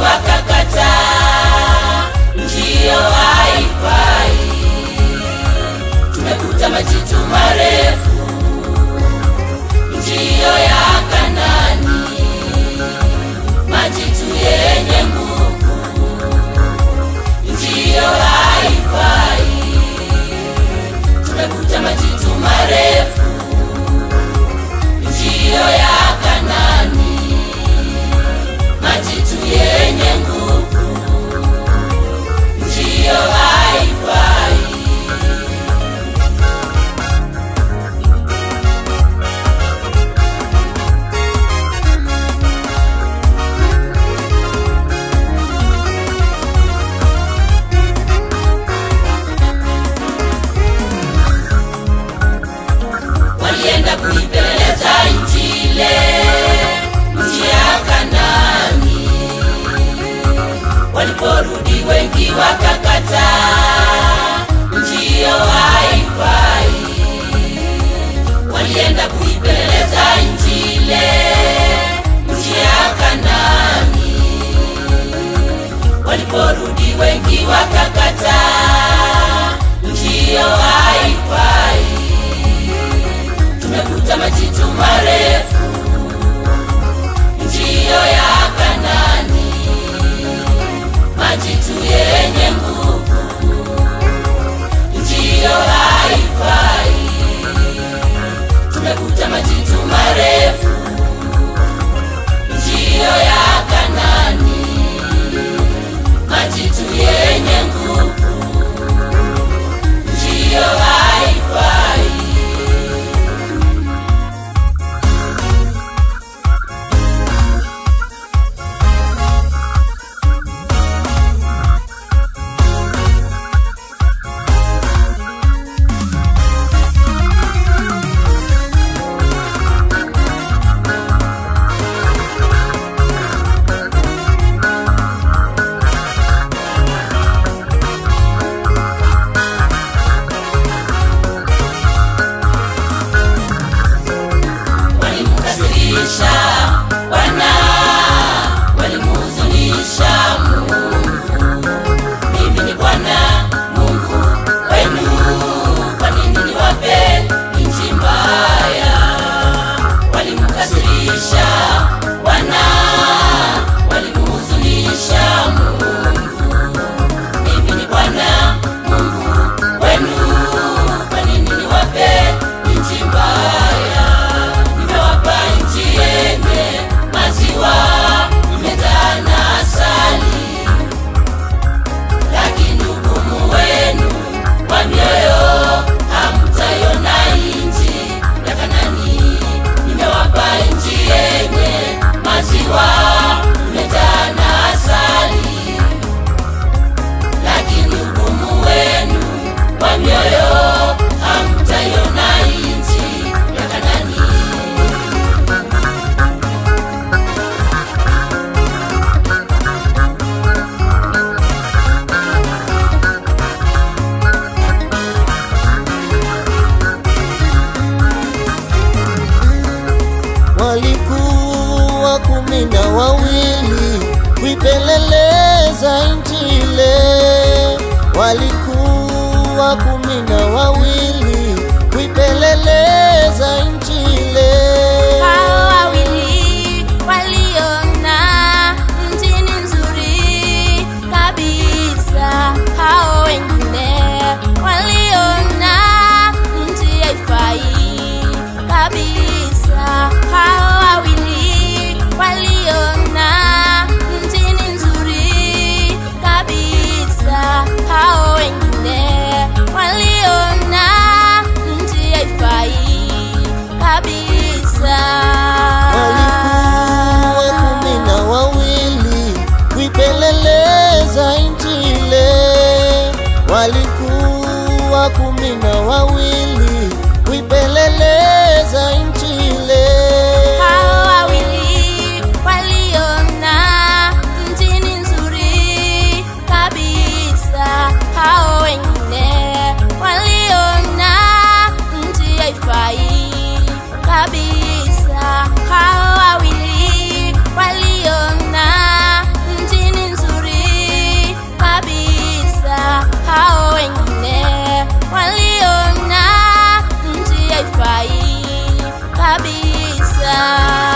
wakakataa, njio haifai. Tumekuta majitu marefu, njio ya Kanaani, majitu yenye nguvu, njio haifai. Tumekuta majitu marefu, njio ya Kanaani, majitu yenye nguvu, njio haifai. Walienda kuipeleleza Injili, nchi ya Kanaani. Waliporudi wengi wakakataa, njio haifai. Walienda kuipeleleza Injili, nchi ya Kanaani. Waliporudi wengi wakakataa, njio haifai. Tumekuta majitu marefu, njio ya Kanaani, majitu yenye nguvu, njio haifai. Tumekuta majitu marefu, njio ya Kanaani, majitu yenye nguvu, njio haifai. Bwana, walimuhuzunisha Mungu. Mimi ni Bwana Mungu wenu, kwa nini niwape nchi mbaya? Walimkasirisha Bwana, walimuhuzunisha Mungu. Mimi ni Bwana Mungu wenu, kwa nini niwape nchi mbaya? Nimewapa nchi yenye maziwa imejaa na asali, lakini ugumu wenu wa mioyo hamtaiona nchi ya Kanaani. Nimewapa nchi yenye maziwa imejaa na asali, lakini ugumu wenu wa mioyo hamtaiona nchi ya Kanaani. Walikuwa 12 kuipeleleza nchi ile. Walikuwa 12 kuipeleleza nchi ile. Hao wawili waliona nchi ni nzuri kabisa. Hao wengine waliona nchi haifai kabisa. Hao wawili waliona nchi ni nzuri kabisa. Hao wengine waliona nchi haifai kabisa. Walikuwa 12 kuipeleleza nchi ile. Walikuwa 12 kuipeleleza nchi ile. Hao wawili waliona nchi ni nzuri kabisa. Hao wengine waliona nchi haifai kabisa. Hao wawili waliona nchi ni kabisa.